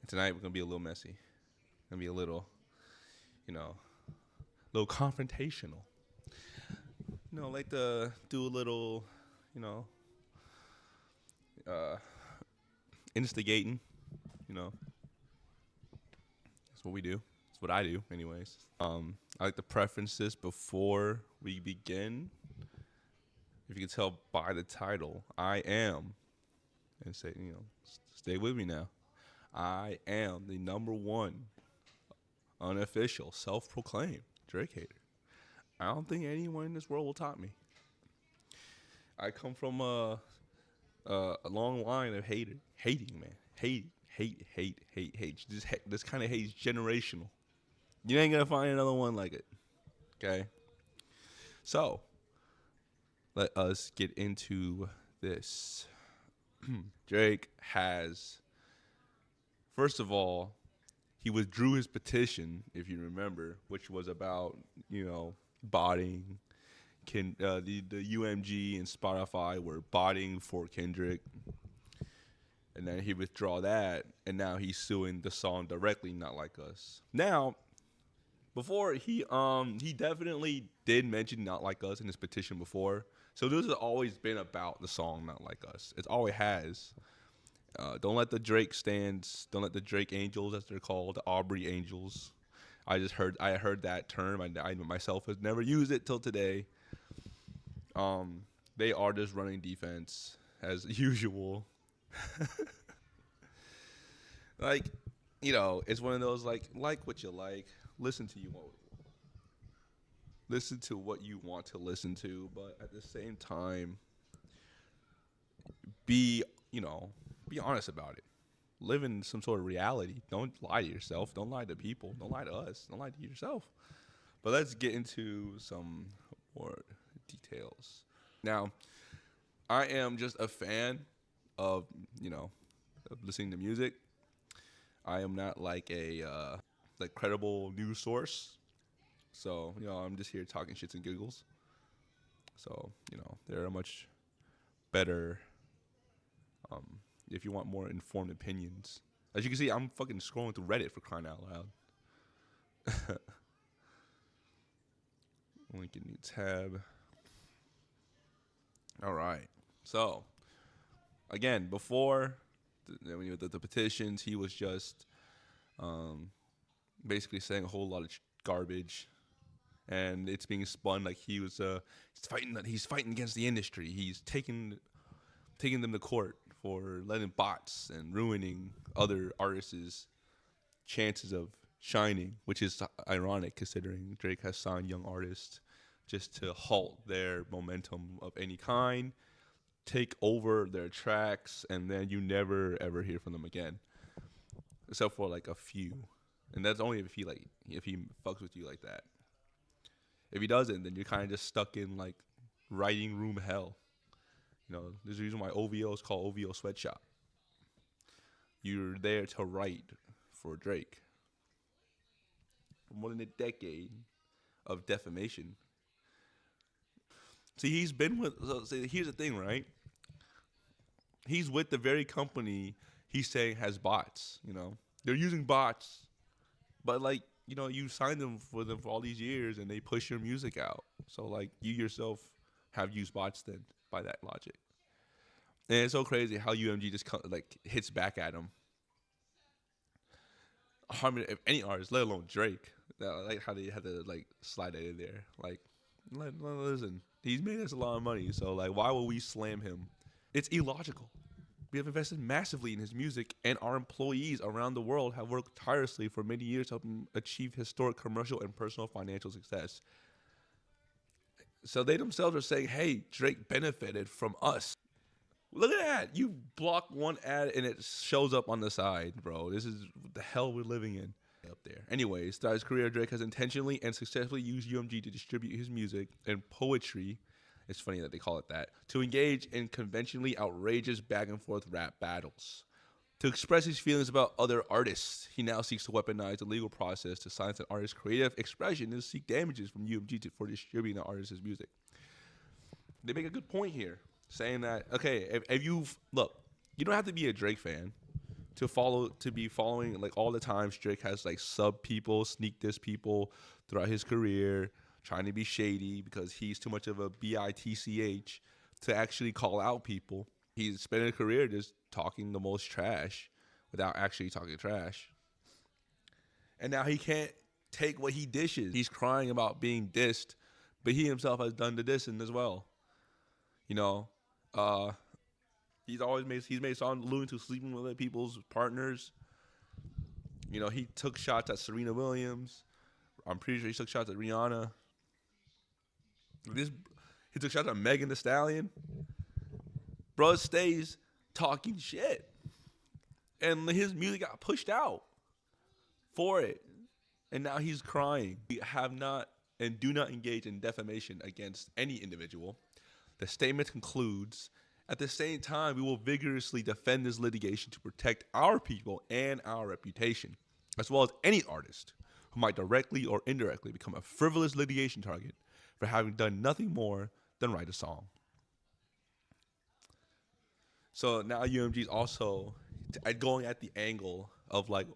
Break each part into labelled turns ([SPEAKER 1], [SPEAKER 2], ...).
[SPEAKER 1] Tonight we're gonna be a little messy. Gonna be a little, little confrontational. Like to do a little, you know, uh, instigating. You know, that's what we do. That's what I do, anyways. I like to preference this before we begin. If you can tell by the title, I am, and say, stay with me now. I am the number one unofficial, self-proclaimed Drake hater. I don't think anyone in this world will top me. I come from a long line of hating, man, hate. This kind of hate is generational. You ain't gonna find another one like it. Okay, so let us get into this. Drake has, first of all, he withdrew his petition, if you remember, which was about, botting. The UMG and Spotify were botting for Kendrick, and then he withdrew that, and now he's suing the song directly, Not Like Us. Now, before he definitely did mention Not Like Us in his petition before, so this has always been about the song Not Like Us. It always has. Don't let the Drake stands, don't let the Drake Angels, as they're called, the Aubrey Angels. I heard that term. I myself has never used it till today. They are just running defense as usual. It's one of those like what you like, listen to what you want to listen to, but at the same time, be be honest about it. Live in some sort of reality. Don't lie to yourself. Don't lie to people. Don't lie to us. Don't lie to yourself. But let's get into some more details. Now, I am just a fan of, of listening to music. I am not like a credible news source. So, I'm just here talking shits and giggles. So, there are much better if you want more informed opinions. As you can see, I'm fucking scrolling through Reddit, for crying out loud. Link a new tab. All right. So, again, before the petitions, he was just basically saying a whole lot of garbage, and it's being spun like he's fighting against the industry. He's taking them to court for letting bots and ruining other artists' chances of shining, which is ironic considering Drake has signed young artists just to halt their momentum of any kind, take over their tracks, and then you never ever hear from them again, except for like a few, and that's only if he fucks with you like that. If he doesn't, then you're kind of just stuck in like writing room hell. There's a reason why OVO is called OVO Sweatshop. You're there to write for Drake. For more than a decade of defamation. See, he's been with. So here's the thing, right? He's with the very company he's saying has bots. They're using bots, but you signed them for all these years, and they push your music out. So you yourself have used bots then, by that logic. And it's so crazy how UMG just hits back at him. If any artist, let alone Drake, I like how they had to slide that in there. Listen, he's made us a lot of money, so why would we slam him? It's illogical. We have invested massively in his music, and our employees around the world have worked tirelessly for many years to help him achieve historic commercial and personal financial success. So they themselves are saying, hey, Drake benefited from us. Look at that. You block one ad and it shows up on the side, bro. This is the hell we're living in up there. Anyways, throughout his career, Drake has intentionally and successfully used UMG to distribute his music and poetry. It's funny that they call it that. To engage in conventionally outrageous back and forth rap battles. To express his feelings about other artists, he now seeks to weaponize the legal process to silence an artist's creative expression and seek damages from UMG for distributing the artist's music. They make a good point here, saying that, okay, if you look, you don't have to be a Drake fan to be following like all the times Drake has like sub people, sneak diss people throughout his career, trying to be shady because he's too much of a bitch to actually call out people. He's spent a career just talking the most trash without actually talking trash. And now he can't take what he dishes. He's crying about being dissed, but he himself has done the dissing as well. You know, uh, he's made songs alluding to sleeping with other people's partners. You know, he took shots at Serena Williams. I'm pretty sure he took shots at Rihanna. This he took shots at Megan Thee Stallion. Bro stays talking shit, and his music got pushed out for it, and now he's crying. We have not and do not engage in defamation against any individual. The statement concludes, at the same time, we will vigorously defend this litigation to protect our people and our reputation, as well as any artist who might directly or indirectly become a frivolous litigation target for having done nothing more than write a song. So now UMG is also going at the angle of like,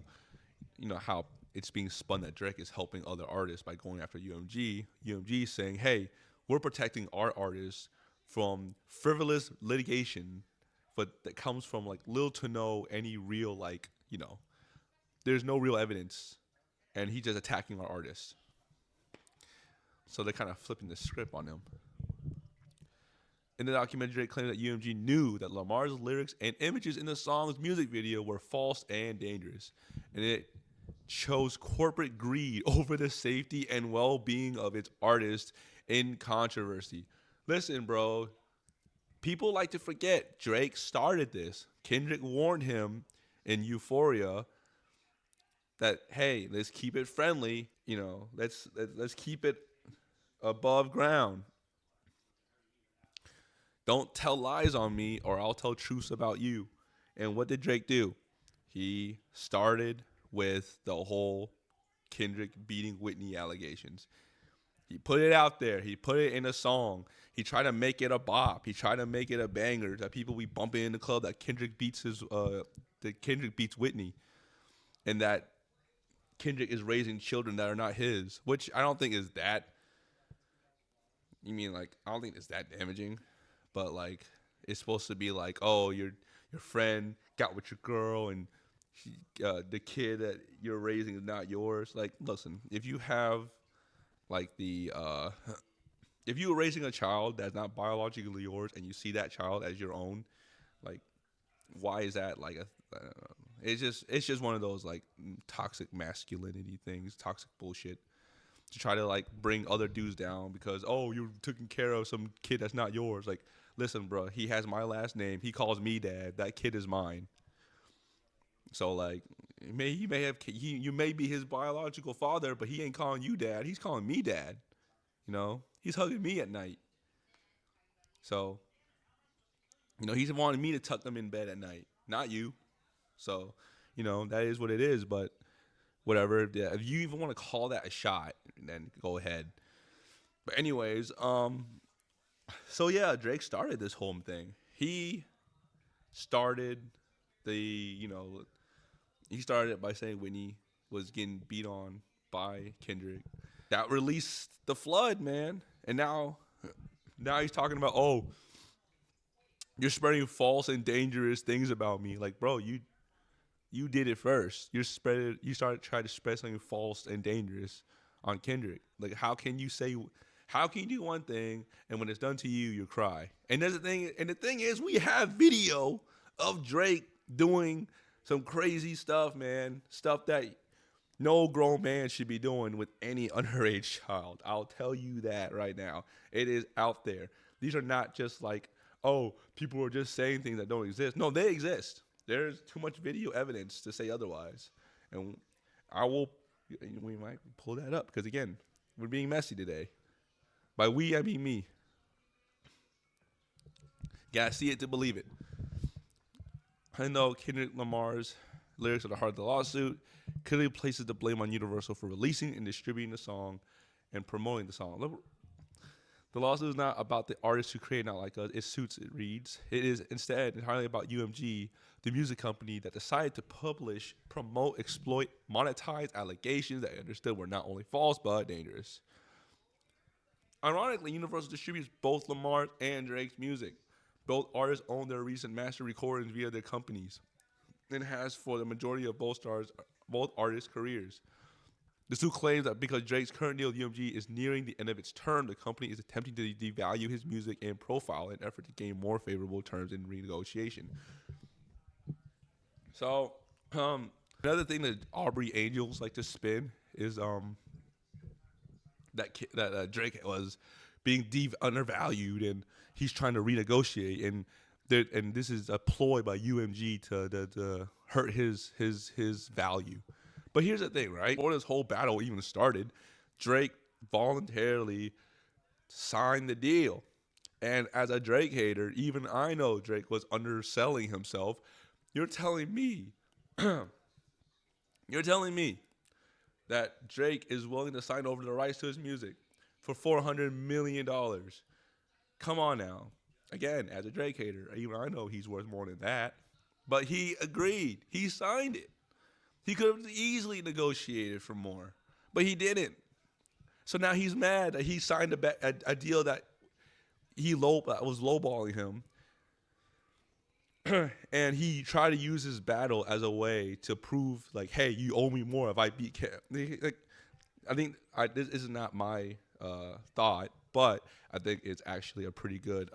[SPEAKER 1] you know, how it's being spun that Drake is helping other artists by going after UMG. UMG is saying, hey, we're protecting our artists from frivolous litigation, but that comes from like little to no any real like, you know, there's no real evidence, and he's just attacking our artists. So they're kind of flipping the script on him. In the documentary, Drake claimed that UMG knew that Lamar's lyrics and images in the song's music video were false and dangerous, and it chose corporate greed over the safety and well-being of its artists in controversy. Listen, bro, people like to forget Drake started this. Kendrick warned him in Euphoria that, hey, let's keep it friendly. You know, let's keep it above ground. Don't tell lies on me or I'll tell truths about you. And what did Drake do? He started with the whole Kendrick beating Whitney allegations. He put it out there. He put it in a song. He tried to make it a bop. He tried to make it a banger that people be bumping in the club, that Kendrick beats Whitney, and that Kendrick is raising children that are not his, which I don't think is that. You mean like I don't think it's that damaging, but like it's supposed to be like, oh, your friend got with your girl and the kid that you're raising is not yours. Like, listen, if you have like if you were raising a child that's not biologically yours and you see that child as your own, like, why is that like I don't know. It's just one of those like toxic masculinity things, toxic bullshit to try to like bring other dudes down because, oh, you're taking care of some kid that's not yours. Like, listen, bro, he has my last name. He calls me dad. That kid is mine. So like, you may be his biological father, but he ain't calling you dad. He's calling me dad. You know, he's hugging me at night. So, you know, he's wanting me to tuck them in bed at night, not you. So, you know, that is what it is. But whatever. Yeah, if you even want to call that a shot, then go ahead. But anyways, so yeah, Drake started this whole thing. He started he started it by saying Whitney was getting beat on by Kendrick. That released the flood, man. And now he's talking about, oh, you're spreading false and dangerous things about me. Like, bro, you did it first. You started trying to spread something false and dangerous on Kendrick. Like, how can you do one thing and when it's done to you, you cry? And there's the thing is, we have video of Drake doing some crazy stuff, man. Stuff that no grown man should be doing with any underage child. I'll tell you that right now. It is out there. These are not just like, oh, people are just saying things that don't exist. No, they exist. There's too much video evidence to say otherwise. And we might pull that up because, again, we're being messy today. By we, I mean me. Gotta see it to believe it. I know Kendrick Lamar's lyrics are the heart of the lawsuit. Clearly places the blame on Universal for releasing and distributing the song and promoting the song. The lawsuit is not about the artists who create Not Like Us. It suits, it reads. It is instead entirely about UMG, the music company that decided to publish, promote, exploit, monetize allegations that I understood were not only false but dangerous. Ironically, Universal distributes both Lamar and Drake's music. Both artists own their recent master recordings via their companies, and has for the majority of both artists' careers. The suit claims that because Drake's current deal with UMG is nearing the end of its term, the company is attempting to devalue his music and profile in an effort to gain more favorable terms in renegotiation. So, another thing that Aubrey Angels like to spin is that Drake was being undervalued and he's trying to renegotiate, and this is a ploy by UMG to hurt his value. But here's the thing, right? Before this whole battle even started, Drake voluntarily signed the deal. And as a Drake hater, even I know Drake was underselling himself. You're telling me, you're telling me that Drake is willing to sign over the rights to his music for $400 million. Come on now. Again, as a Drake hater, even I know he's worth more than that. But he agreed. He signed it. He could have easily negotiated for more, but he didn't. So now he's mad that he signed a deal that was lowballing him, and he tried to use his battle as a way to prove, like, hey, you owe me more if I beat Cam. Like, this is not my thought, but I think it's actually a pretty good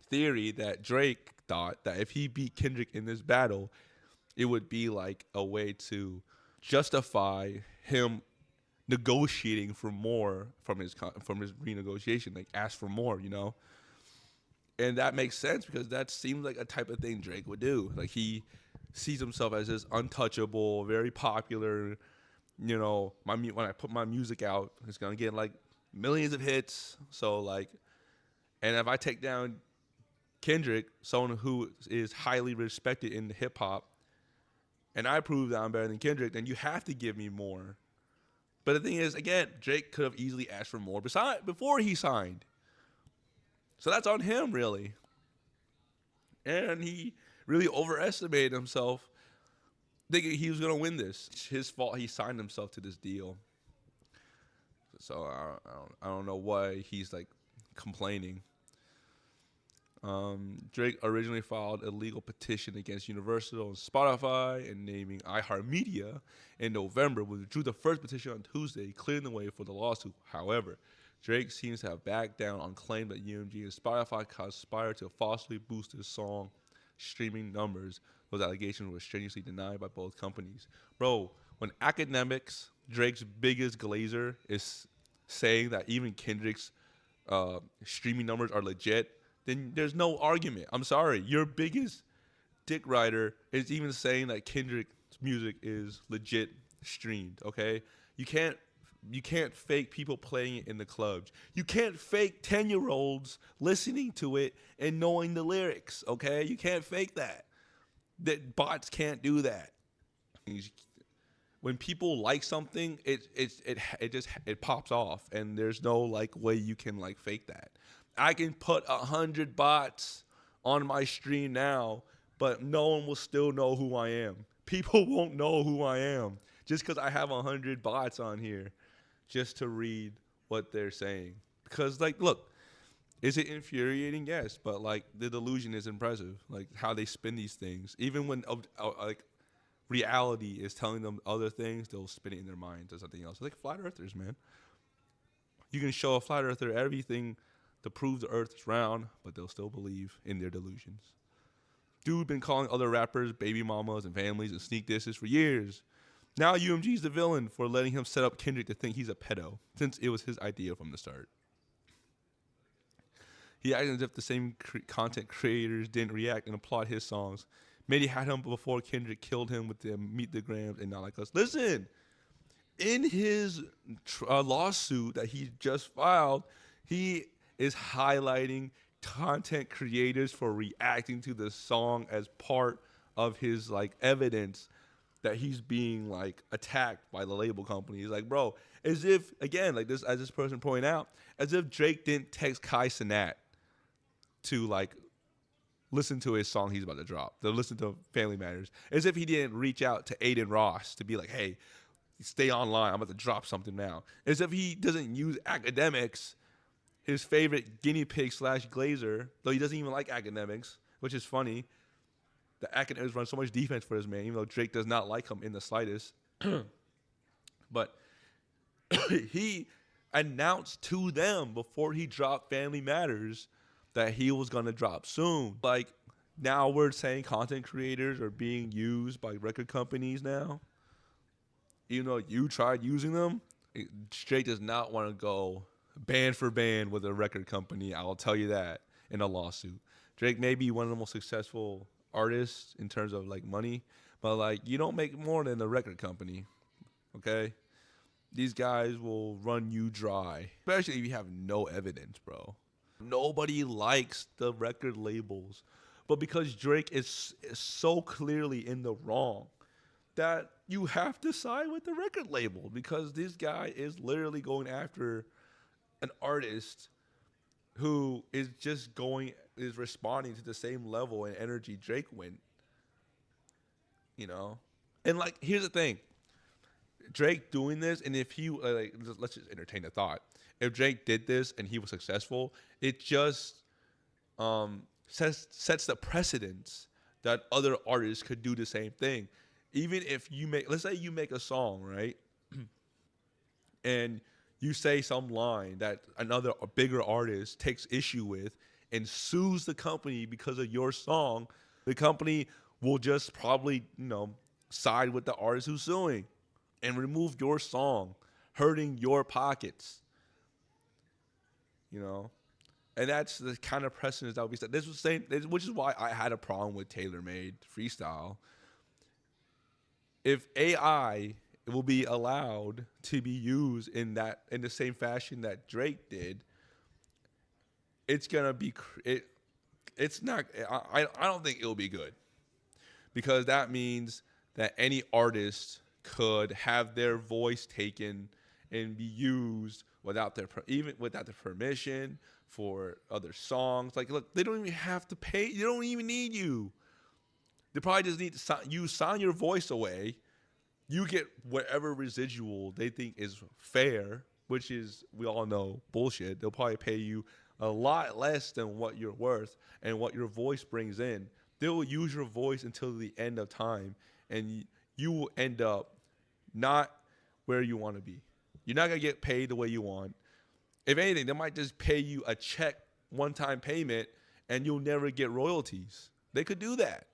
[SPEAKER 1] theory that Drake thought that if he beat Kendrick in this battle, it would be like a way to justify him negotiating for more from his renegotiation, like ask for more, and that makes sense because that seems like a type of thing Drake would do. Like he sees himself as this untouchable, very popular. When I put my music out, it's gonna get like millions of hits. So like, and if I take down Kendrick, someone who is highly respected in hip hop, and I prove that I'm better than Kendrick, then you have to give me more. But the thing is, again, Drake could have easily asked for more before he signed. So that's on him, really. And he really overestimated himself, thinking he was going to win this. It's his fault he signed himself to this deal. So I don't know why he's like complaining. Drake originally filed a legal petition against Universal and Spotify and naming iHeartMedia in November, withdrew the first petition on Tuesday, clearing the way for the lawsuit. However, Drake seems to have backed down on claim that UMG and Spotify conspired to falsely boost his song streaming numbers. Those allegations were strenuously denied by both companies. Bro, when Academics, Drake's biggest glazer, is saying that even Kendrick's streaming numbers are legit, then there's no argument. I'm sorry. Your biggest dick rider is even saying that Kendrick's music is legit streamed, okay? You can't fake people playing it in the clubs. You can't fake 10-year-olds listening to it and knowing the lyrics, okay? You can't fake that. That bots can't do that. When people like something, it pops off, and there's no like way you can like fake that. I can put 100 bots on my stream now, but no one will still know who I am. People won't know who I am just because I have 100 bots on here just to read what they're saying. Because, like, look, is it infuriating? Yes, but, like, the delusion is impressive. Like, how they spin these things. Even when, like, reality is telling them other things, they'll spin it in their minds as something else. It's like flat earthers, man. You can show a flat earther everything to prove the earth is round, but they'll still believe in their delusions. Dude been calling other rappers baby mamas and families and sneak disses for years. Now UMG's the villain for letting him set up Kendrick to think he's a pedo, since it was his idea from the start. He acted as if the same content creators didn't react and applaud his songs. Maybe had him before Kendrick killed him with the Meet the Grams and Not Like Us. Listen, in his lawsuit that he just filed, he is highlighting content creators for reacting to the song as part of his like evidence. that he's being like attacked by the label company. He's like, bro, as if again, like this as this person pointed out, as if Drake didn't text Kai Cenat to like listen to his song he's about to drop, to listen to Family Matters. As if he didn't reach out to Aiden Ross to be like, hey, stay online. I'm about to drop something now. As if he doesn't use academics, his favorite guinea pig slash glazer, though he doesn't even like academics, which is funny. The academics run so much defense for this man, even though Drake does not like him in the slightest. But he announced to them before he dropped Family Matters that he was going to drop soon. Like, now we're saying content creators are being used by record companies now. Even though you tried using them, Drake does not want to go band for band with a record company. I'll tell you that in a lawsuit. Drake may be one of the most successful artists in terms of like money, but like you don't make more than the record company. Okay? These guys will run you dry, especially if you have no evidence, bro. Nobody likes the record labels, but because Drake is so clearly in the wrong, that you have to side with the record label because this guy is literally going after an artist who is responding to the same level and energy Drake went, you know? And like, here's the thing. Drake doing this, and if he, like, let's just entertain the thought. If Drake did this and he was successful, it just sets the precedence that other artists could do the same thing. Even if you let's say you make a song, right? And you say some line that another bigger artist takes issue with and sues the company because of your song, the company will just probably, side with the artist who's suing and remove your song, hurting your pockets. And that's the kind of precedent that would be set. This was same, which is why I had a problem with tailor-made freestyle. If AI will be allowed to be used in the same fashion that Drake did, it's gonna be it's not. I don't think it'll be good, because that means that any artist could have their voice taken and be used without their permission for other songs. Like, look, they don't even have to pay. They don't even need you. They probably just need to sign your voice away. You get whatever residual they think is fair, which is, we all know, bullshit. They'll probably pay you a lot less than what you're worth and what your voice brings in. They will use your voice until the end of time, and you will end up not where you want to be. You're not going to get paid the way you want. If anything, they might just pay you a check, one-time payment, and you'll never get royalties. They could do that.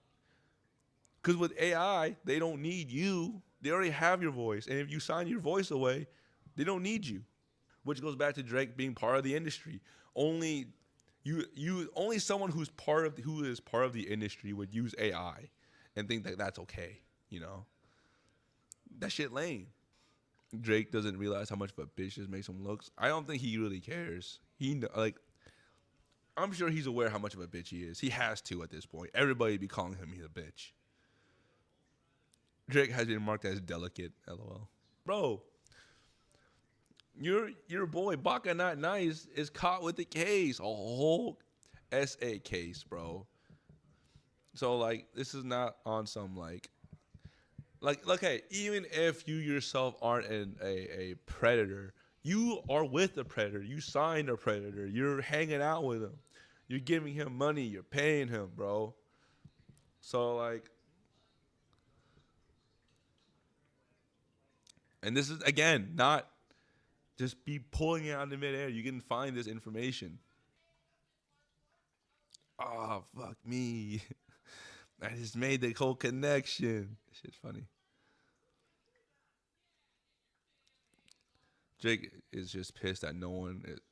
[SPEAKER 1] Because with AI, they don't need you. They already have your voice. And if you sign your voice away, they don't need you. Which goes back to Drake being part of the industry. Only someone who is part of the industry would use AI and think that that's okay, That shit lame. Drake doesn't realize how much of a bitch this makes him look. I don't think he really cares. I'm sure he's aware how much of a bitch he is. He has to at this point. Everybody be calling him he's a bitch. Drake has been marked as delicate, LOL. Bro, your boy Baka Not Nice is caught with the case, a whole SA case, bro. So like, this is not on some like, hey, even if you yourself aren't a predator, you are with a predator. You signed a predator. You're hanging out with him. You're giving him money. You're paying him, bro. So like, and this is, again, not just be pulling it out of midair. You can find this information. Oh, fuck me. I just made the whole connection. Shit's funny. Drake is just pissed that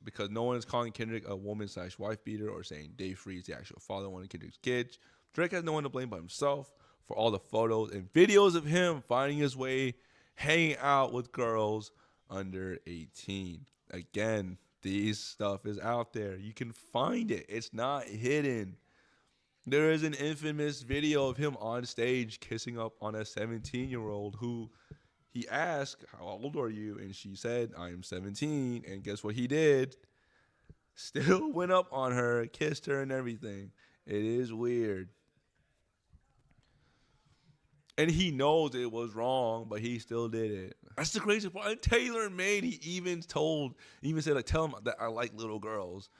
[SPEAKER 1] because no one is calling Kendrick a woman/wife beater or saying Dave Freeze the actual father of one of Kendrick's kids. Drake has no one to blame but himself for all the photos and videos of him finding his way hanging out with girls under 18. Again, this stuff is out there. You can find it. It's not hidden. There is an infamous video of him on stage kissing up on a 17-year-old who he asked, "How old are you?" And she said, "I am 17." And guess what he did? Still went up on her, kissed her, and everything. It is weird. And he knows it was wrong, but he still did it. That's the crazy part. And Taylor made, he even said, like, tell him that I like little girls.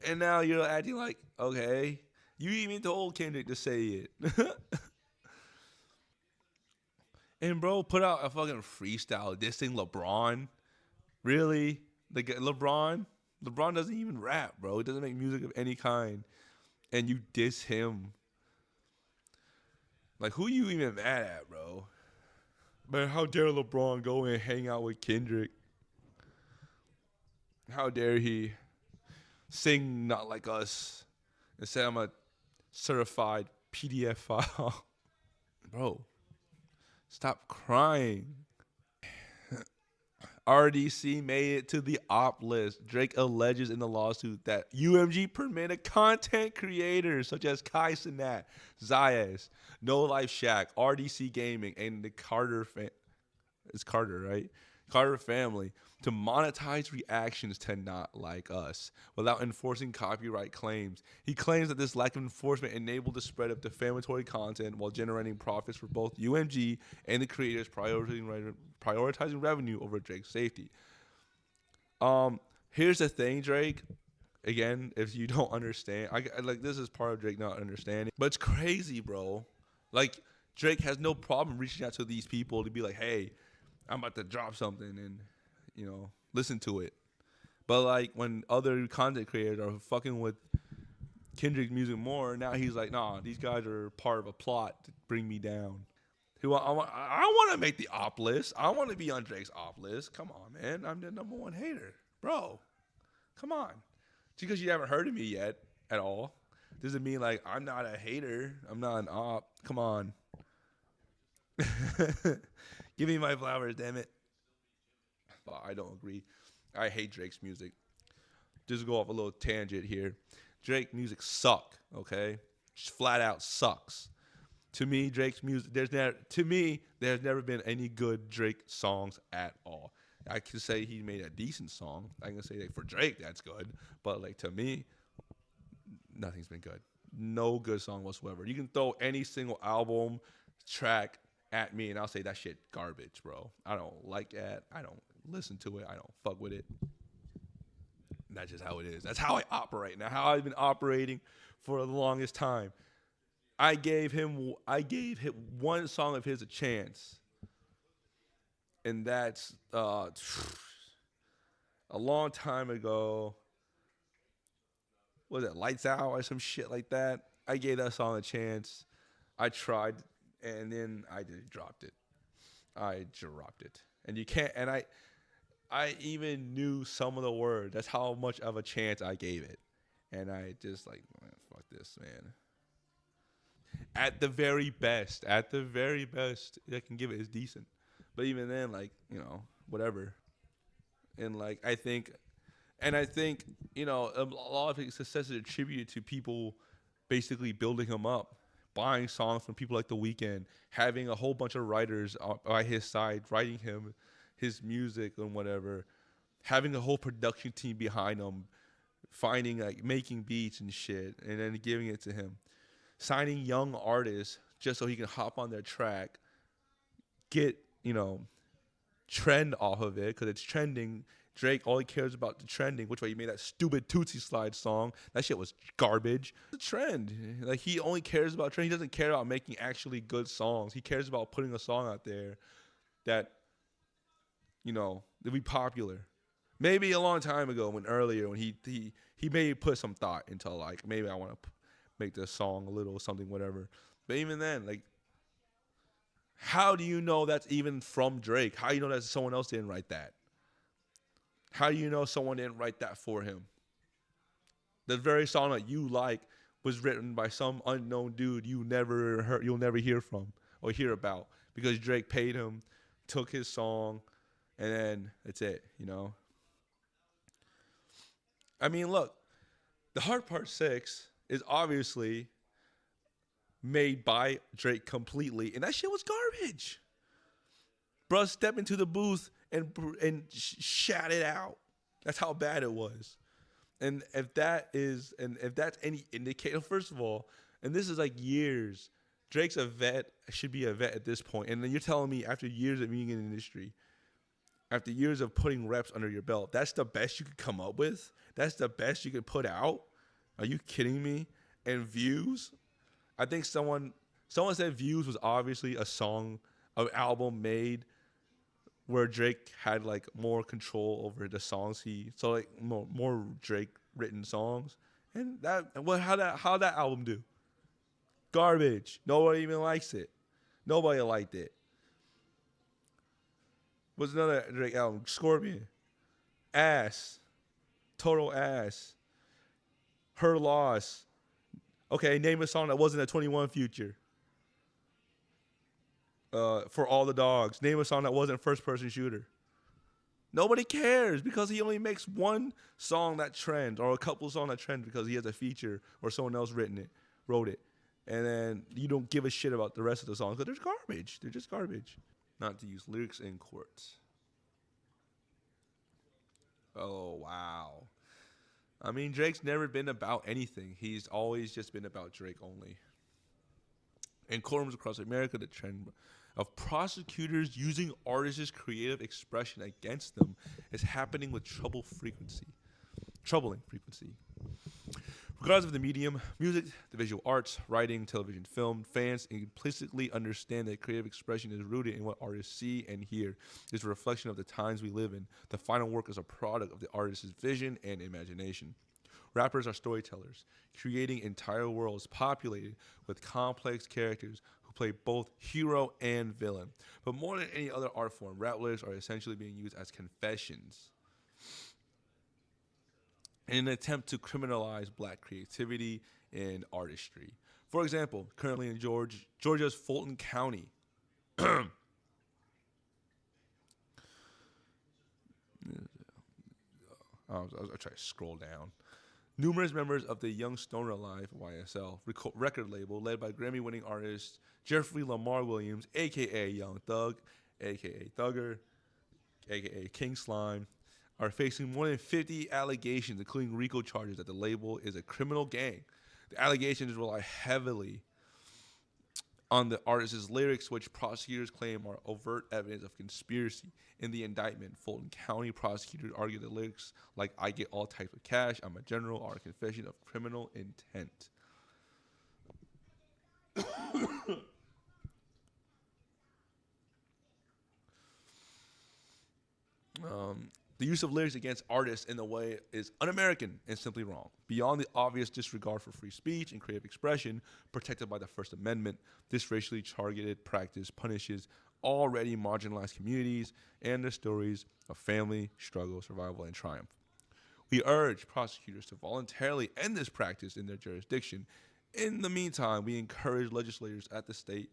[SPEAKER 1] And now you're acting like, okay, you even told Kendrick to say it. And bro, put out a fucking freestyle dissing LeBron. Really? LeBron? LeBron doesn't even rap, bro. He doesn't make music of any kind. And you diss him. Like, who you even mad at, bro? Man, how dare LeBron go and hang out with Kendrick? How dare he sing Not Like Us and say I'm a certified PDF file? Bro, stop crying. RDC made it to the op list. Drake alleges in the lawsuit that UMG permitted content creators such as Kai Cenat, Zayas, No Life Shack, RDC Gaming, and the it's Carter, right? Carter family to monetize reactions to Not Like Us without enforcing copyright claims. He claims that this lack of enforcement enabled the spread of defamatory content while generating profits for both UMG and the creators, prioritizing revenue over Drake's safety. Here's the thing, Drake. Again, if you don't understand, like this is part of Drake not understanding, but it's crazy, bro. Like Drake has no problem reaching out to these people to be like, "Hey, I'm about to drop something and, listen to it." But like when other content creators are fucking with Kendrick's music more, now he's like, nah, these guys are part of a plot to bring me down. I want to make the op list. I want to be on Drake's op list. Come on, man. I'm the number one hater. Bro, come on. Just because you haven't heard of me yet at all doesn't mean like I'm not a hater. I'm not an op. Come on. Give me my flowers, damn it. I don't agree. I hate Drake's music. Just go off a little tangent here. Drake music suck, okay? Just flat out sucks. To me, Drake's music there's never been any good Drake songs at all. I can say he made a decent song. I can say that for Drake that's good, but like to me, nothing's been good. No good song whatsoever. You can throw any single album track at me and I'll say that shit garbage, bro. I don't like that. I don't listen to it. I don't fuck with it. And that's just how it is. That's how I operate now. How I've been operating for the longest time. I gave him one song of his a chance, and that's a long time ago. Was it Lights Out or some shit like that? I gave that song a chance. I tried, and then I just dropped it. I dropped it, and you can't. And I even knew some of the words. That's how much of a chance I gave it, and I just like, man, fuck this, man. At the very best, I can give it is decent. But even then, like, whatever. And like I think, a lot of his success is attributed to people basically building him up, buying songs from people like The Weeknd, having a whole bunch of writers by his side, writing him his music and whatever, having a whole production team behind him, finding like making beats and shit, and then giving it to him, signing young artists just so he can hop on their track, get trend off of it because it's trending. Drake, all he cares about the trending, which way he made that stupid Tootsie Slide song. That shit was garbage. The trend. Like, he only cares about trend. He doesn't care about making actually good songs. He cares about putting a song out there that, will be popular. Maybe a long time ago when he maybe put some thought into, like, maybe I want to make this song a little something, whatever. But even then, like, how do you know that's even from Drake? How do you know that someone else didn't write that? How do you know someone didn't write that for him? The very song that you like was written by some unknown dude you'll never hear from or hear about because Drake paid him, took his song, and then that's it. I mean, look, the Hard Part 6 is obviously made by Drake completely, and that shit was garbage. Bruh stepped into the booth and shat it out. That's how bad it was. And if that's any indicator, first of all, and this is like years, Drake's a vet, should be a vet at this point. And then you're telling me after years of being in the industry, after years of putting reps under your belt, that's the best you could come up with? That's the best you could put out? Are you kidding me? And Views? I think someone said Views was obviously a song, an album made where Drake had like more control over the songs like more Drake written songs. And how that album do? Garbage. Nobody even likes it. Nobody liked it. What's another Drake album? Scorpion. Ass. Total ass. Her Loss. Okay, name a song that wasn't a 21 Future. For All the Dogs. Name a song that wasn't first person shooter. Nobody cares because he only makes one song that trends or a couple songs that trend because he has a feature or someone else wrote it. And then you don't give a shit about the rest of the songs because they're garbage. They're just garbage. Not to use lyrics in courts. Oh, wow. I mean, Drake's never been about anything. He's always just been about Drake only. In courtrooms across America, the trend of prosecutors using artists' creative expression against them is happening with troubling frequency. Regardless of the medium, music, the visual arts, writing, television, film, fans implicitly understand that creative expression is rooted in what artists see and hear. It's a reflection of the times we live in. The final work is a product of the artist's vision and imagination. Rappers are storytellers, creating entire worlds populated with complex characters who play both hero and villain. But more than any other art form, rap lyrics are essentially being used as confessions in an attempt to criminalize black creativity and artistry. For example, currently in Georgia's Fulton County, I'll try to scroll down. Numerous members of the Young Stoner Alive YSL record label, led by Grammy-winning artist Jeffrey Lamar Williams, a.k.a. Young Thug, a.k.a. Thugger, a.k.a. King Slime, are facing more than 50 allegations, including RICO charges, that the label is a criminal gang. The allegations rely heavily on the artist's lyrics, which prosecutors claim are overt evidence of conspiracy. In the indictment, Fulton County prosecutors argue the lyrics like "I get all types of cash, I'm a general" are a confession of criminal intent. The use of lyrics against artists in the way is un-American and simply wrong. Beyond the obvious disregard for free speech and creative expression protected by the First Amendment, this racially targeted practice punishes already marginalized communities and their stories of family, struggle, survival, and triumph. We urge prosecutors to voluntarily end this practice in their jurisdiction. In the meantime, we encourage legislators at the state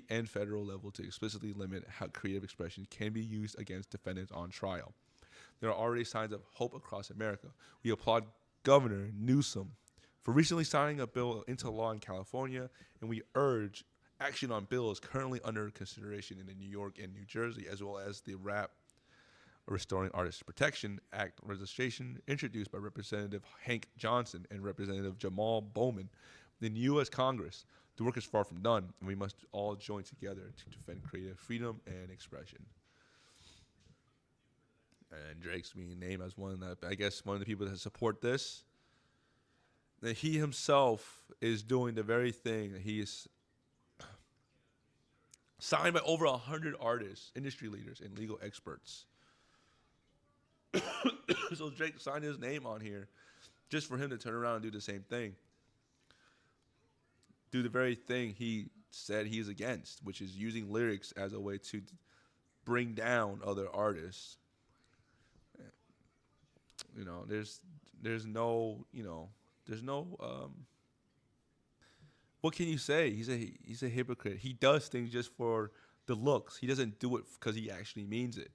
[SPEAKER 1] and federal level to explicitly limit how creative expression can be used against defendants on trial. There are already signs of hope across America. We applaud Governor Newsom for recently signing a bill into law in California, and we urge action on bills currently under consideration in New York and New Jersey, as well as the Rap Restoring Artists Protection Act registration introduced by Representative Hank Johnson and Representative Jamal Bowman in the U.S. Congress. The work is far from done, and we must all join together to defend creative freedom and expression. And Drake's being named as one of the people that support this. That he himself is doing the very thing that he is signed by over 100 artists, industry leaders, and legal experts. So Drake signed his name on here just for him to turn around and do the same thing. Do the very thing he said he's against, which is using lyrics as a way to bring down other artists. There's no what can you say? He's a hypocrite. He does things just for the looks. He doesn't do it because he actually means it.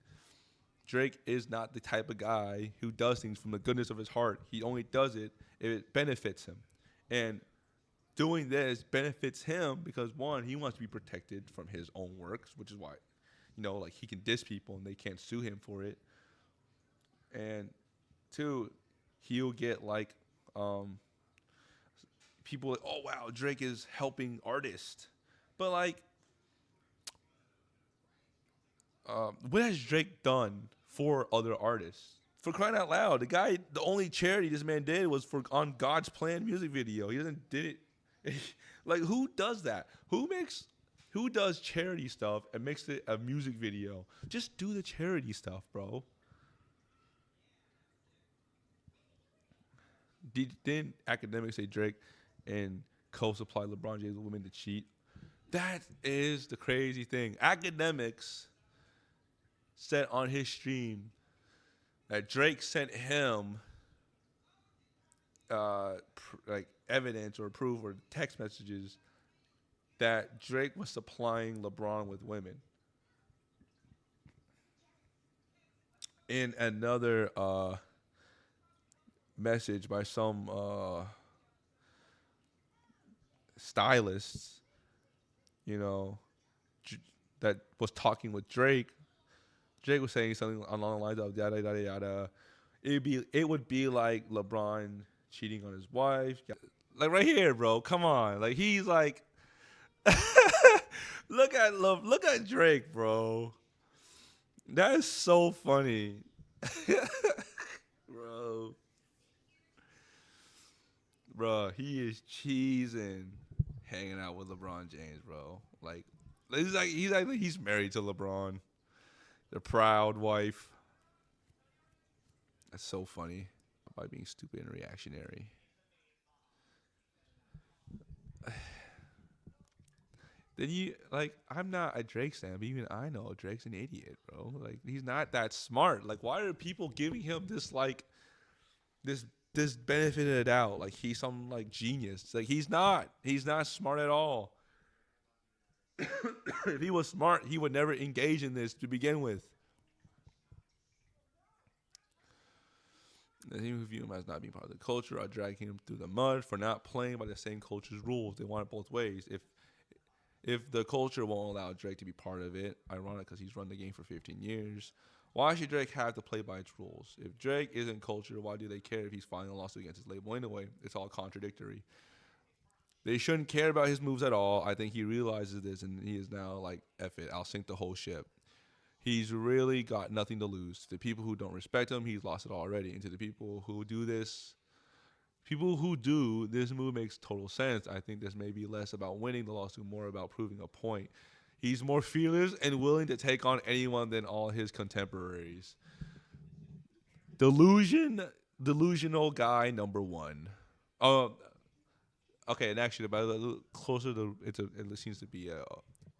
[SPEAKER 1] Drake is not the type of guy who does things from the goodness of his heart. He only does it if it benefits him. And doing this benefits him because one, he wants to be protected from his own works, which is why, like he can diss people and they can't sue him for it. And two, he'll get like people like, oh wow, Drake is helping artists, but like, what has Drake done for other artists? For crying out loud, the only charity this man did was for on God's Plan music video. He doesn't did it. Like who does that? Who does charity stuff and makes it a music video? Just do the charity stuff, bro. Didn't academics say Drake and co-supply LeBron James with women to cheat? That is the crazy thing. Academics said on his stream that Drake sent him like evidence or proof or text messages that Drake was supplying LeBron with women. In another message by some stylists, you know, that was talking with Drake. Drake was saying something along the lines of yada yada yada. It would be like LeBron cheating on his wife. Like right here, bro. Come on. Like he's like look at Drake, bro. That is so funny. bro. Bro, he is cheesing hanging out with LeBron James, bro. Like he's married to LeBron. The proud wife. That's so funny. By being stupid and reactionary. Then you like I'm not a Drake fan, but even I know Drake's an idiot, bro. Like he's not that smart. Like why are people giving him this like this benefit of the doubt? Like he's some like genius. Like he's not. He's not smart at all. If he was smart, he would never engage in this to begin with. They even view him as not being part of the culture or dragging him through the mud for not playing by the same culture's rules. They want it both ways. If the culture won't allow Drake to be part of it, ironic because he's run the game for 15 years, why should Drake have to play by its rules? If Drake isn't culture, why do they care if he's filing a lawsuit against his label anyway? It's all contradictory. They shouldn't care about his moves at all. I think he realizes this, and he is now like, F it, I'll sink the whole ship. He's really got nothing to lose. To the people who don't respect him, he's lost it already. And to the people who do this move makes total sense. I think this may be less about winning the lawsuit, more about proving a point. He's more fearless and willing to take on anyone than all his contemporaries. Delusional guy number one. Okay, and actually, about a little closer to it seems to be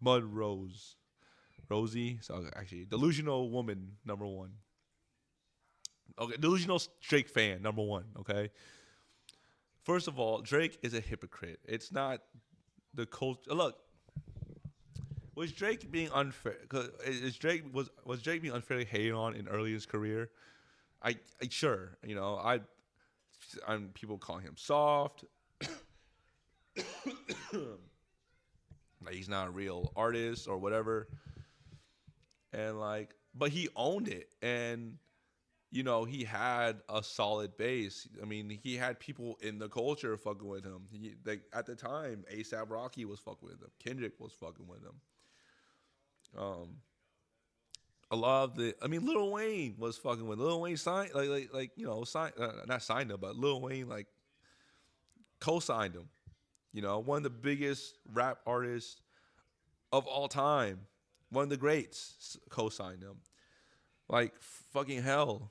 [SPEAKER 1] Mud Rosie. So actually, delusional woman number one. Okay, delusional Drake fan number one. Okay. First of all, Drake is a hypocrite. It's not the culture. Look, was Drake being unfair? Was Drake being unfairly hated on in early his career? I sure, I'm people calling him soft. Like he's not a real artist or whatever. And like, but he owned it, and he had a solid base. I mean, he had people in the culture fucking with him. Like at the time, ASAP Rocky was fucking with him. Kendrick was fucking with him. A lot of Lil Wayne was fucking with Lil Wayne signed not signed him, but Lil Wayne like co-signed him. One of the biggest rap artists of all time, one of the greats, co-signed him. Like fucking hell.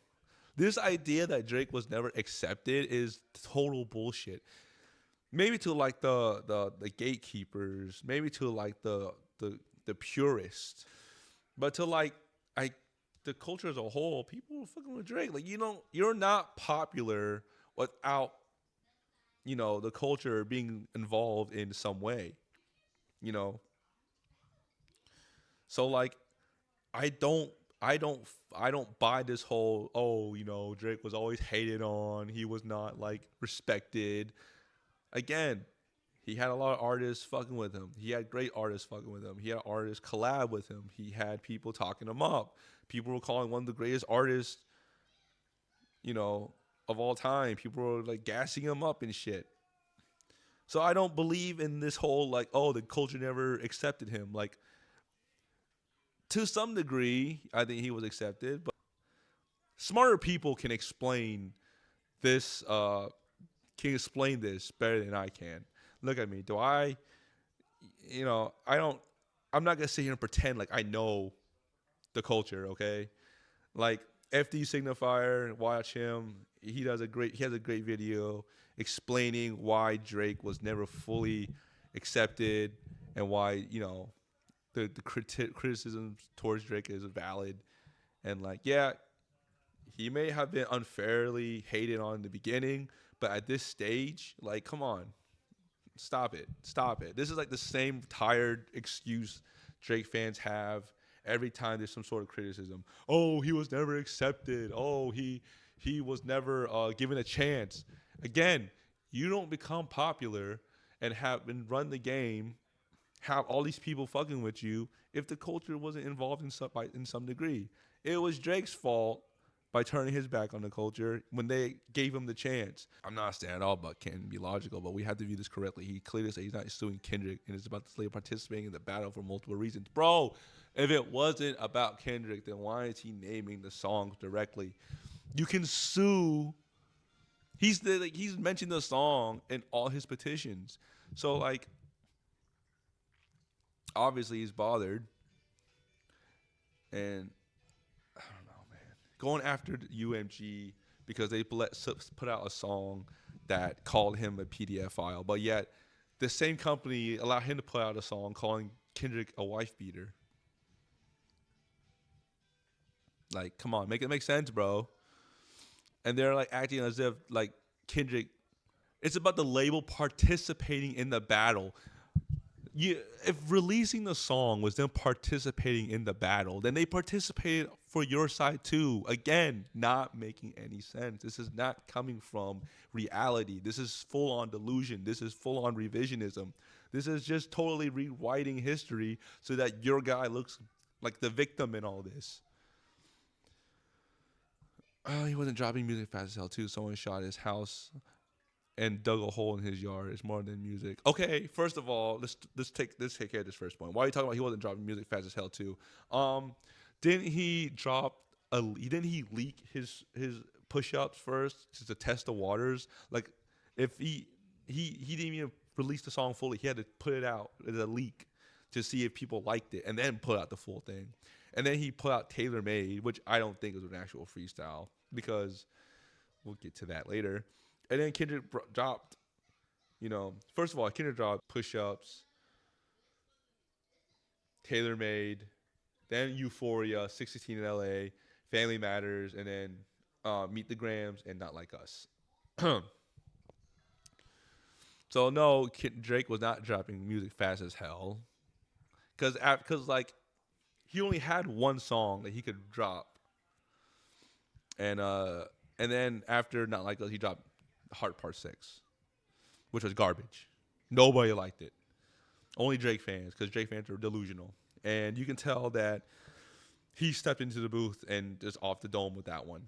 [SPEAKER 1] This idea that Drake was never accepted is total bullshit. Maybe to like the gatekeepers, maybe to like the purists, but to like the culture as a whole, people are fucking with Drake. Like you're not popular without the culture being involved in some way. So like I don't buy this whole Drake was always hated on, he was not like respected. Again, He had a lot of artists fucking with him. He had great artists fucking with him. He had artists collab with him. He had people talking him up. People were calling one of the greatest artists, you know, of all time. People were like gassing him up and shit. So I don't believe in this whole like, oh, the culture never accepted him. Like to some degree, I think he was accepted, but smarter people this can explain this better than I can. Look at me. Do I I don't I'm not gonna sit here and pretend like I know the culture, okay? Like FD Signifier, watch him. He has a great video explaining why Drake was never fully accepted and why, the criticism towards Drake is valid. And like, yeah, he may have been unfairly hated on in the beginning, but at this stage, like, come on, stop it, stop it. This is like the same tired excuse Drake fans have every time there's some sort of criticism. Oh, he was never accepted. Oh, he was never given a chance. Again, you don't become popular and run the game, have all these people fucking with you if the culture wasn't involved in some degree. It was Drake's fault by turning his back on the culture when they gave him the chance. I'm not saying at all but can be logical, but we have to view this correctly. He clearly said he's not suing Kendrick and is about to slay participating in the battle for multiple reasons. Bro, if it wasn't about Kendrick, then why is he naming the songs directly? You can sue. He's mentioned the song in all his petitions. So like obviously he's bothered. And I don't know, man. Going after UMG because they put out a song that called him a PDF file, but yet the same company allowed him to put out a song calling Kendrick a wife beater. Like, come on, make it make sense, bro. And they're like acting as if like Kendrick. It's about the label participating in the battle. If releasing the song was them participating in the battle, then they participated for your side too. Again, not making any sense. This is not coming from reality. This is full on delusion. This is full on revisionism. This is just totally rewriting history so that your guy looks like the victim in all this. Oh, he wasn't dropping music fast as hell too. Someone shot his house and dug a hole in his yard. It's more than music. Okay, first of all, let's take care of this first point. Why are you talking about he wasn't dropping music fast as hell too? Didn't he didn't he leak his push ups first just to test the waters? Like if he didn't even release the song fully. He had to put it out as a leak to see if people liked it and then put out the full thing. And then he put out Tailor Made, which I don't think was an actual freestyle because we'll get to that later. And then Kendrick dropped, first of all, Kendrick dropped Push Ups, Tailor Made, then Euphoria, 616 in LA, Family Matters, and then Meet the Grams and Not Like Us. So, no, Drake was not dropping music fast as hell. Because like, he only had one song that he could drop. And then after Not Like Us, he dropped Heart Part 6, which was garbage. Nobody liked it. Only Drake fans, because Drake fans are delusional. And you can tell that he stepped into the booth and just off the dome with that one.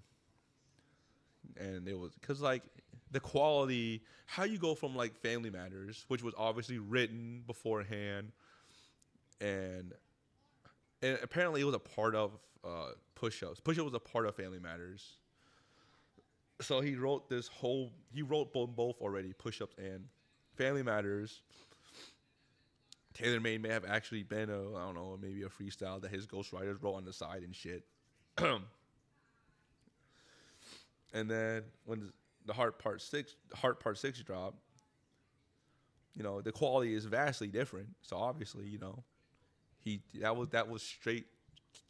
[SPEAKER 1] And it was, because like, the quality, how you go from like Family Matters, which was obviously written beforehand, and apparently it was a part of Push-Ups. Push-Ups was a part of Family Matters. So he wrote both already, Push-Ups and Family Matters. Tailor Made may have actually been maybe a freestyle that his ghostwriters wrote on the side and shit. And then when the Heart Part 6 dropped, the quality is vastly different. So obviously, that was straight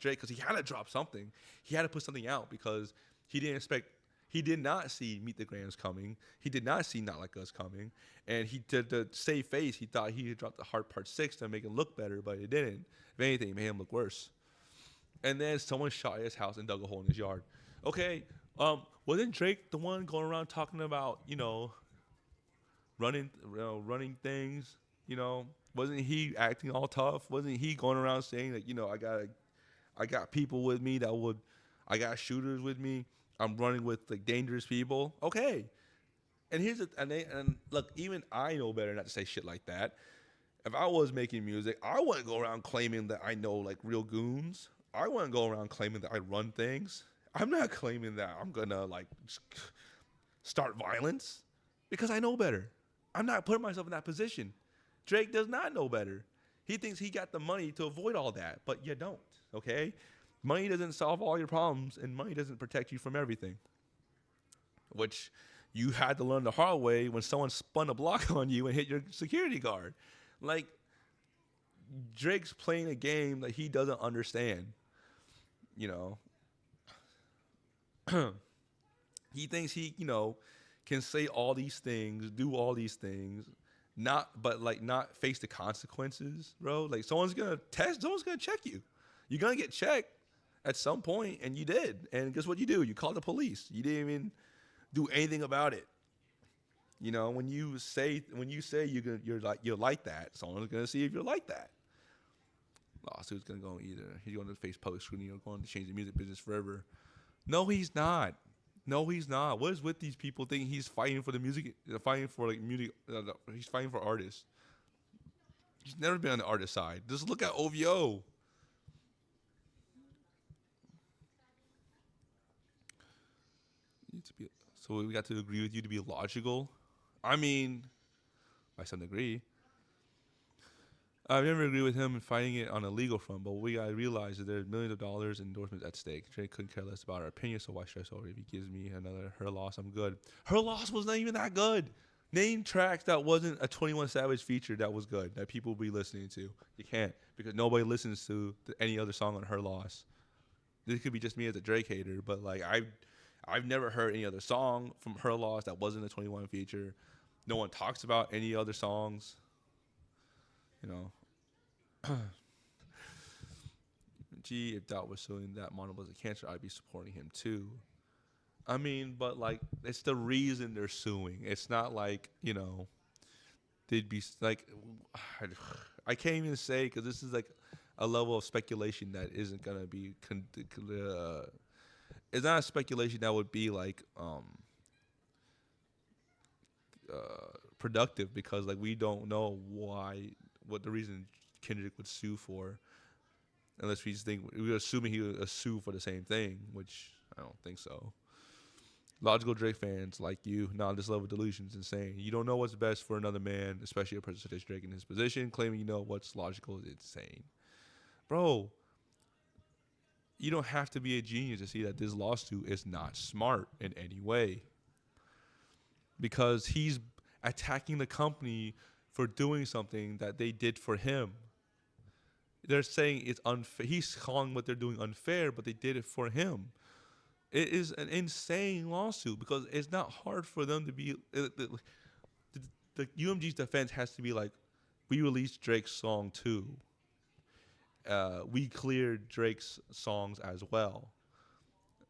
[SPEAKER 1] because he had to drop something. He had to put something out because he did not see Meet the Grams coming. He did not see Not Like Us coming. And he did the save face. He thought he had dropped the Heart Part 6 to make him look better, but it didn't. If anything, it made him look worse. And then someone shot his house and dug a hole in his yard. Okay, wasn't Drake the one going around talking about, running things. You know, wasn't he acting all tough? Wasn't he going around saying that, I got people with me that would, I got shooters with me. I'm running with like dangerous people. Okay, and and look, even I know better not to say shit like that. If I was making music, I wouldn't go around claiming that I know like real goons. I wouldn't go around claiming that I run things. I'm not claiming that I'm gonna like start violence because I know better. I'm not putting myself in that position. Drake does not know better. He thinks he got the money to avoid all that, but you don't, okay? Money doesn't solve all your problems, and money doesn't protect you from everything, which you had to learn the hard way when someone spun a block on you and hit your security guard. Like, Drake's playing a game that he doesn't understand, you know? He thinks he can say all these things, do all these things, not face the consequences, bro. Like someone's gonna check you. You're gonna get checked at some point, and you did. And guess what you do? You called the police. You didn't even do anything about it. You know, you're like that, someone's gonna see if you're like that. Lawsuit's gonna go either he's going to face public scrutiny or going to change the music business forever. No, he's not. No, he's not. What is with these people thinking he's fighting for the music, fighting for like music? He's fighting for artists. He's never been on the artist side. Just look at OVO. So we got to agree with you to be logical. I mean, by some degree. I've never agreed with him in fighting it on a legal front, but we gotta realize that there's millions of dollars in endorsements at stake. Drake couldn't care less about our opinion, so why stress over it? If he gives me another Her Loss, I'm good. Her Loss was not even that good. Name tracks that wasn't a 21 Savage feature that was good, that people will be listening to. You can't, because nobody listens to any other song on Her Loss. This could be just me as a Drake hater, but like I've never heard any other song from Her Loss that wasn't a 21 feature. No one talks about any other songs. You know, gee, if Dot was suing that model was a cancer, I'd be supporting him too. I mean, but like, it's the reason they're suing. It's not like, they'd be like, I can't even say because this is like a level of speculation that isn't gonna be. It's not a speculation that would be like productive because like we don't know what the reason Kendrick would sue for, unless we just think we're assuming he would sue for the same thing, which I don't think so. Logical Drake fans like you, this level of delusion is insane. You don't know what's best for another man, especially a person such as Drake in his position. Claiming you know what's logical is insane, bro. You don't have to be a genius to see that this lawsuit is not smart in any way, because he's attacking the company for doing something that they did for him. They're saying it's unfair. He's calling what they're doing unfair, but they did it for him. It is an insane lawsuit because it's not hard for them to be. The UMG's defense has to be like, we released Drake's song too. We cleared Drake's songs as well.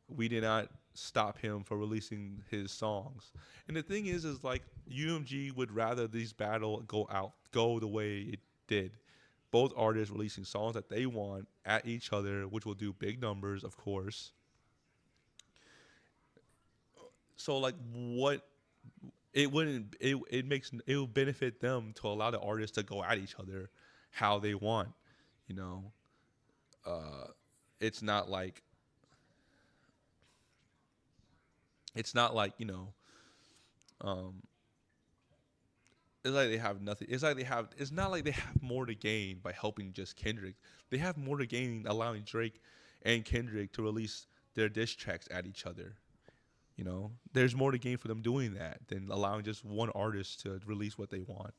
[SPEAKER 1] We did not stop him for releasing his songs. And the thing is like UMG would rather this battle go the way it did. Both artists releasing songs that they want at each other, which will do big numbers, of course. So like what it wouldn't it would benefit them to allow the artists to go at each other how they want, you know. It's not like um it's like they have nothing. It's not like they have more to gain by helping just Kendrick. They have more to gain allowing Drake and Kendrick to release their diss tracks at each other. You know, there's more to gain for them doing that than allowing just one artist to release what they want.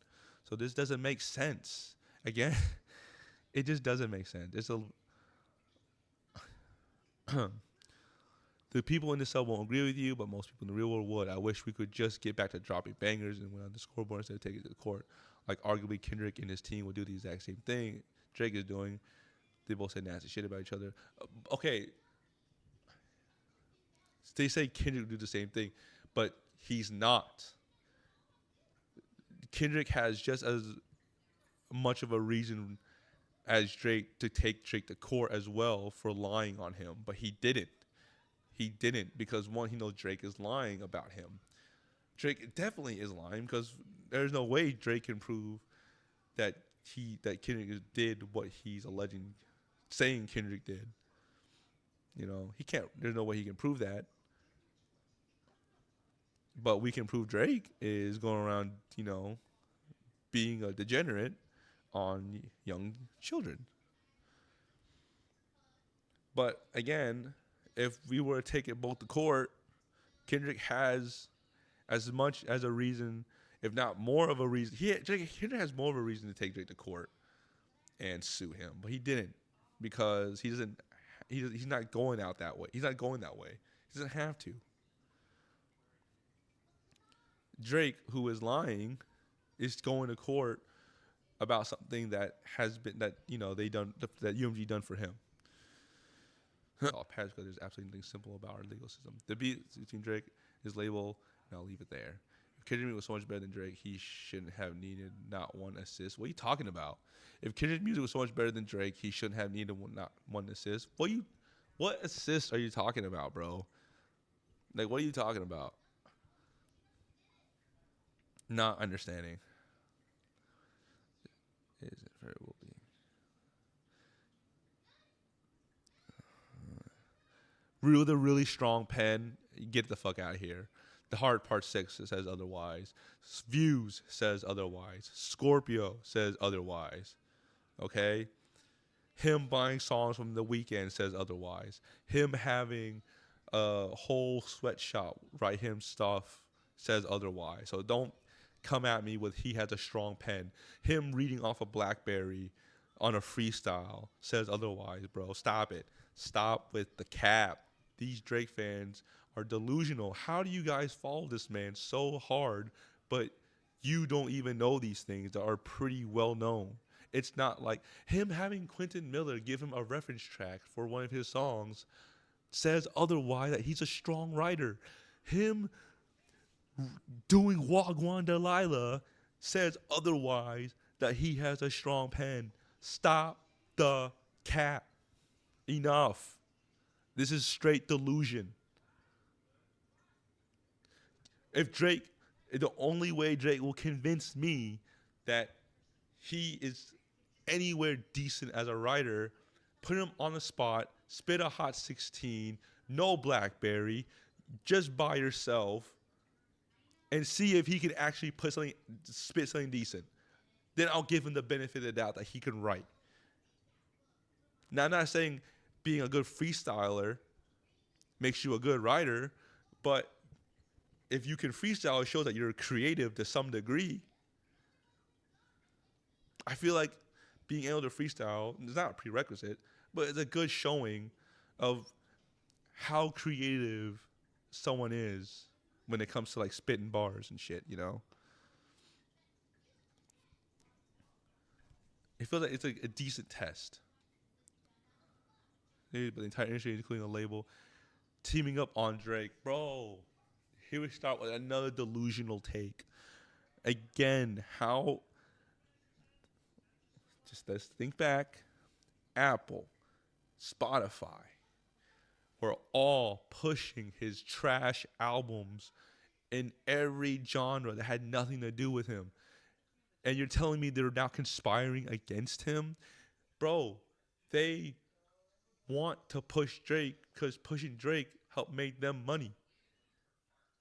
[SPEAKER 1] So this doesn't make sense. Again, it just doesn't make sense. The people in this cell won't agree with you, but most people in the real world would. I wish we could just get back to dropping bangers and win on the scoreboard instead of taking it to the court. Like arguably Kendrick and his team would do the exact same thing Drake is doing. They both say nasty shit about each other. Okay, they say Kendrick would do the same thing, but he's not. Kendrick has just as much of a reason as Drake to take Drake to court as well for lying on him, but he didn't. He didn't because one, he knows Drake is lying about him. Drake definitely is lying because there's no way Drake can prove that Kendrick did what he's alleging, saying Kendrick did. You know, he can't. There's no way he can prove that. But we can prove Drake is going around, being a degenerate on young children. But again, if we were to take it both to court, Kendrick has as much as a reason, if not more of a reason. Kendrick has more of a reason to take Drake to court and sue him, but he didn't because he doesn't. He's not going out that way. He's not going that way. He doesn't have to. Drake, who is lying, is going to court about something that has been they done that UMG done for him. I'll pass because there's absolutely nothing simple about our legal system. The beat between Drake, his label, and I'll leave it there. If Kendrick was so much better than Drake, he shouldn't have needed not one assist. What are you talking about? If Kendrick's music was so much better than Drake, he shouldn't have needed not one assist. What assist are you talking about, bro? Like, what are you talking about? Not understanding. Is it very will be? With a really strong pen, get the fuck out of here. The Hard Part 6 says otherwise. Views says otherwise. Scorpio says otherwise. Okay? Him buying songs from The Weeknd says otherwise. Him having a whole sweatshop write him stuff says otherwise. So don't come at me with he has a strong pen. Him reading off a BlackBerry on a freestyle says otherwise, bro. Stop it. Stop with the cap. These Drake fans are delusional. How do you guys follow this man so hard, but you don't even know these things that are pretty well known? It's not like him having Quentin Miller give him a reference track for one of his songs says otherwise, that he's a strong writer. Him doing Wagwan Delilah says otherwise, that he has a strong pen. Stop the cap. Enough. This is straight delusion. The only way Drake will convince me that he is anywhere decent as a writer, put him on the spot, spit a hot 16, no BlackBerry, just by yourself, and see if he can actually spit something decent. Then I'll give him the benefit of the doubt that he can write. Now, I'm not saying being a good freestyler makes you a good writer, but if you can freestyle, it shows that you're creative to some degree. I feel like being able to freestyle is not a prerequisite, but it's a good showing of how creative someone is when it comes to like spitting bars and shit, It feels like it's like a decent test. But the entire industry, including the label, teaming up on Drake. Bro, here we start with another delusional take. Again, just let's think back. Apple, Spotify were all pushing his trash albums in every genre that had nothing to do with him. And you're telling me they're now conspiring against him? Bro, they want to push Drake because pushing Drake helped make them money.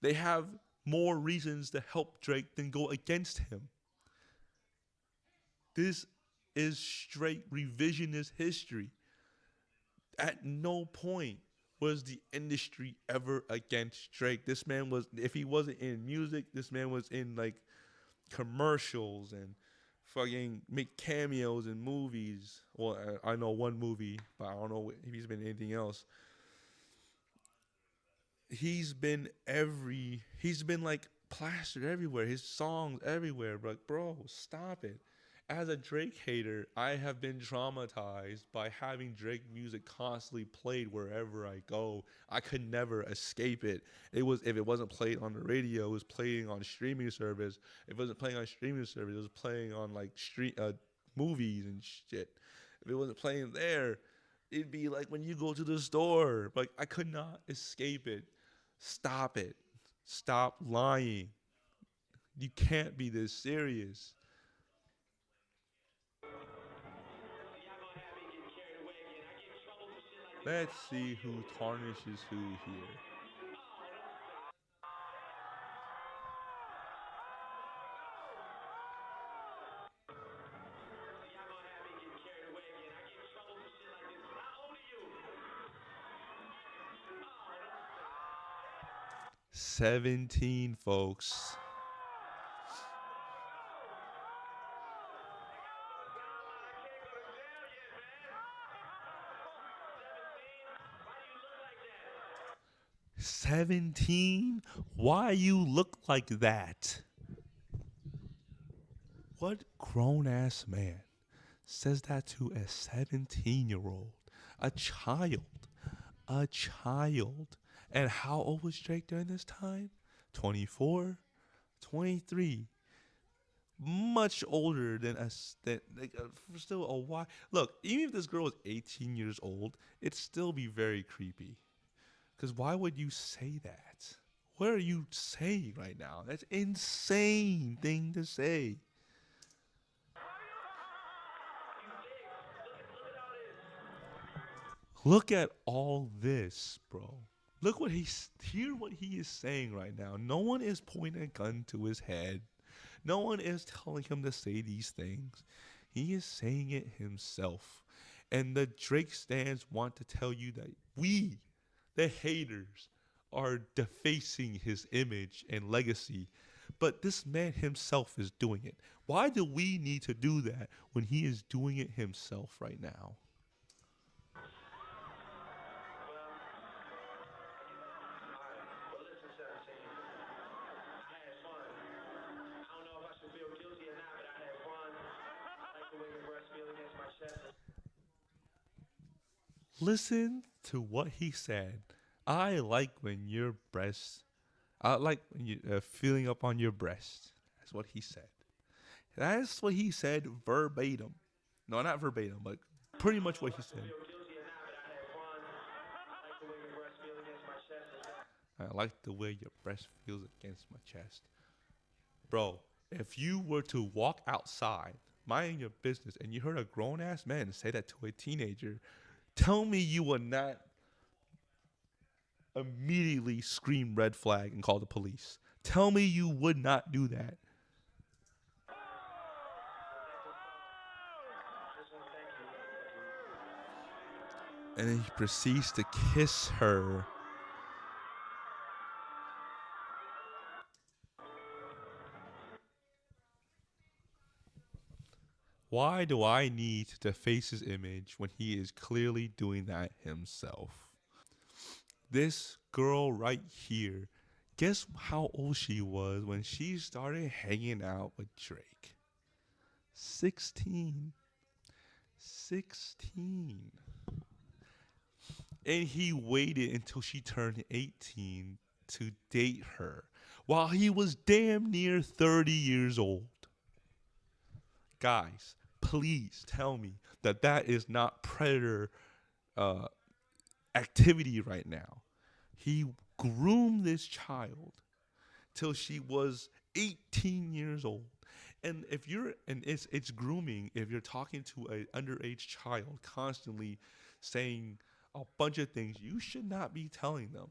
[SPEAKER 1] They have more reasons to help Drake than go against him. This is straight revisionist history. At no point was the industry ever against Drake. This man was, if he wasn't in music, this man was in like commercials and fucking make cameos in movies. Well, I know one movie, but I don't know if he's been in anything else. He's been like plastered everywhere. His songs everywhere. But bro, stop it. As a Drake hater, I have been traumatized by having Drake music constantly played wherever I go. I could never escape it. It was if it wasn't played on the radio, it was playing on streaming service. If it wasn't playing on streaming service, it was playing on like street movies and shit. If it wasn't playing there, it'd be like when you go to the store. Like I could not escape it. Stop it. Stop lying. You can't be this serious. Let's see who tarnishes who here. 17, folks. "17? Why you look like that?" What grown ass man says that to a 17-year-old? A child. A child. And how old was Drake during this time? 24? 23? Much older than us. Than, like, still a while. Look, even if this girl was 18 years old, it'd still be very creepy. Because why would you say that? What are you saying right now? That's insane thing to say. Look at all this, bro. Look what hear what he is saying right now. No one is pointing a gun to his head. No one is telling him to say these things. He is saying it himself. And the Drake stands want to tell you that we, the haters, are defacing his image and legacy. But this man himself is doing it. Why do we need to do that when he is doing it himself right now? Listen to what he said. I like when your breast, I like when you feeling up on your breast. That's what he said. That's what he said verbatim. No, not verbatim, but pretty much what he said. I like the way your breast feels against my chest. Bro, if you were to walk outside, mind your business, and you heard a grown ass man say that to a teenager, tell me you would not immediately scream red flag and call the police. Tell me you would not do that. And then he proceeds to kiss her. Why do I need to face his image when he is clearly doing that himself? This girl right here, guess how old she was when she started hanging out with Drake? 16. 16. And he waited until she turned 18 to date her while he was damn near 30 years old. Guys, please tell me that that is not predator uh, activity right now. He groomed this child till she was 18 years old. And if you're and it's grooming if you're talking to an underage child constantly saying a bunch of things you should not be telling them.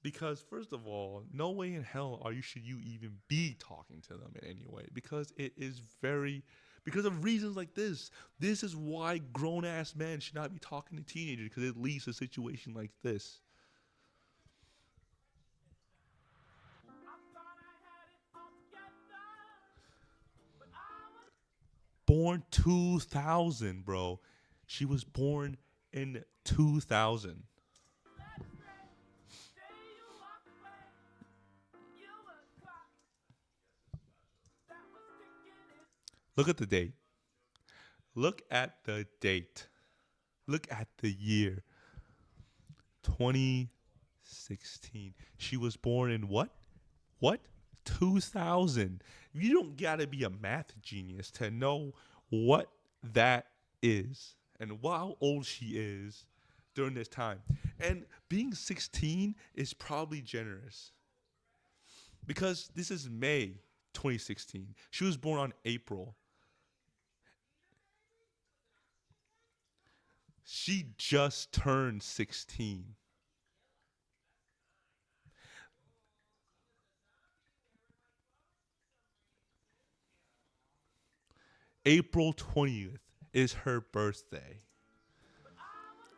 [SPEAKER 1] Because first of all, no way in hell are you should you even be talking to them in any way because it is very because of reasons like this. This is why grown ass men should not be talking to teenagers because it leads to a situation like this. Born 2000, bro. She was born in 2000. Look at the date. Look at the date. Look at the year. 2016. She was born in what? What? 2000. You don't got to be a math genius to know what that is and how old she is during this time. And being 16 is probably generous because this is May 2016. She was born on April. She just turned 16. April 20th is her birthday.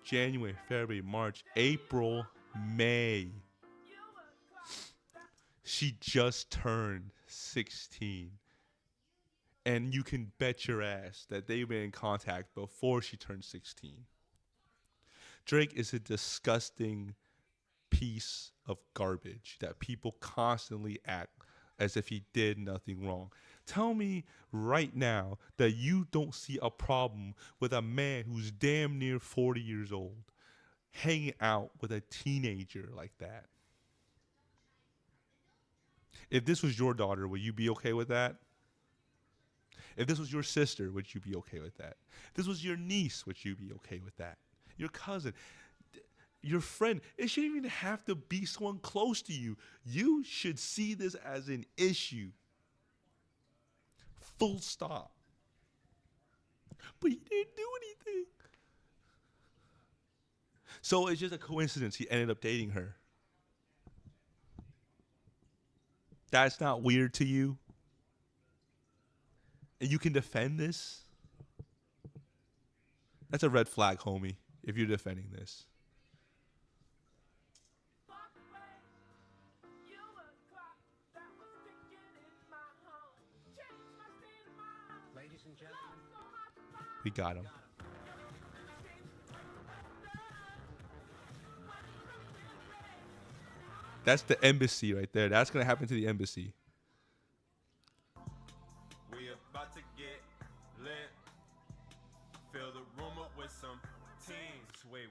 [SPEAKER 1] January, February, March, April, May. She just turned 16. And you can bet your ass that they've been in contact before she turned 16. Drake is a disgusting piece of garbage that people constantly act as if he did nothing wrong. Tell me right now that you don't see a problem with a man who's damn near 40 years old hanging out with a teenager like that. If this was your daughter, would you be okay with that? If this was your sister, would you be okay with that? If this was your niece, would you be okay with that? Your cousin, your friend. It shouldn't even have to be someone close to you. You should see this as an issue. Full stop. But he didn't do anything. So it's just a coincidence he ended up dating her. That's not weird to you? And you can defend this? That's a red flag, homie, if you're defending this.
[SPEAKER 2] Ladies and gentlemen,
[SPEAKER 1] We got him. That's the embassy right there. That's going to happen to the embassy.
[SPEAKER 3] We about to get lit. Fill the room up with some teens. Wait.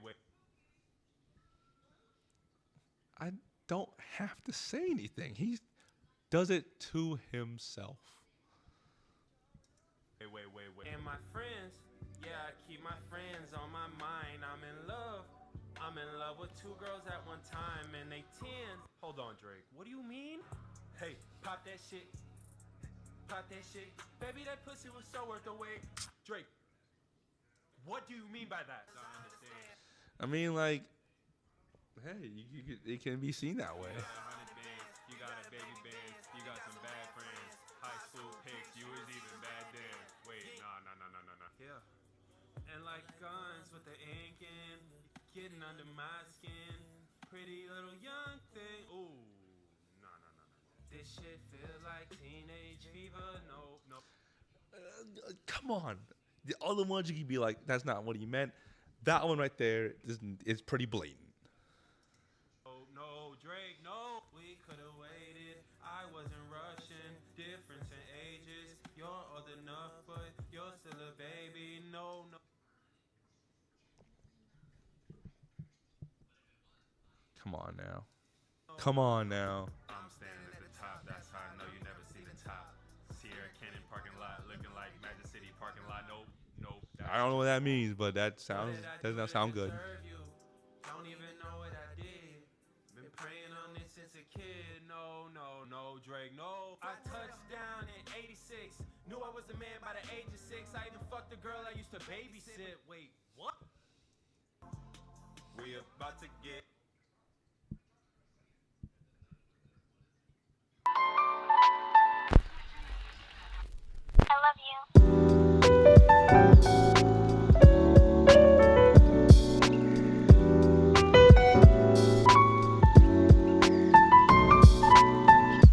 [SPEAKER 1] I don't have to say anything. He does it to himself.
[SPEAKER 3] Wait. And my friends, yeah, I keep my friends on my mind. I'm in love with two girls at one time, and they 10. Hold on, Drake. What do you mean? Hey, pop that shit. Baby, that pussy was so worth the wait. Drake, what do you mean by that? I don't understand.
[SPEAKER 1] I mean, like, hey, it can be seen that way.
[SPEAKER 3] You got 100 bands, you got a baby band, you got some bad friends. High school pics, you was even bad then. Wait, nah. Yeah. And like guns with the ink in, getting under my skin. Pretty little young thing. Ooh, nah. This shit feels like teenage fever. No.
[SPEAKER 1] Come on. The other ones you can be like, that's not what he meant. That one right there is pretty blatant.
[SPEAKER 3] No, Drake, no. We could have waited. I wasn't rushing. Difference in ages. You're old enough, but you're still a baby. No.
[SPEAKER 1] Come on now.
[SPEAKER 3] I'm standing at the top. That's how I know you never see the top. Sierra Canyon parking lot looking like Magic City parking lot. Nope.
[SPEAKER 1] I don't know what that means, but that does not sound good.
[SPEAKER 3] Don't even know what I did. Been praying on this since a kid. No, Drake, no. I touched down in 86. Knew I was the man by the age of 6. I even fucked the girl I used to babysit. Wait, what? We about to get